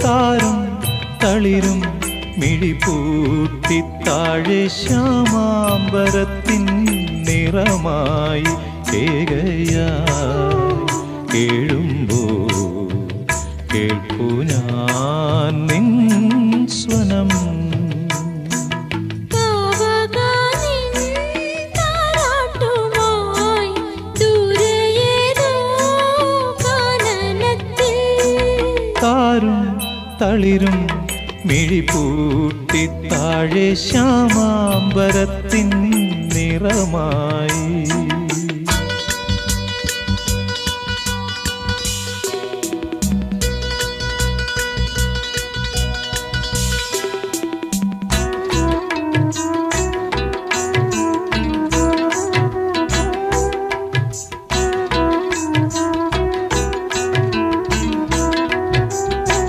താരും തളിരും മിഴിപൂട്ടി താഴെ ശ്യാമാംബരത്തിൻ നിറമായി ഏകയായി കേഴുമ്പോൾ കേൾപ്പു ഞാൻ നിൻ സ്വനം. താരും തളിരും മിഴിപൂട്ടി താഴെ ശ്യാമാംബരത്തിൻ നിറമായി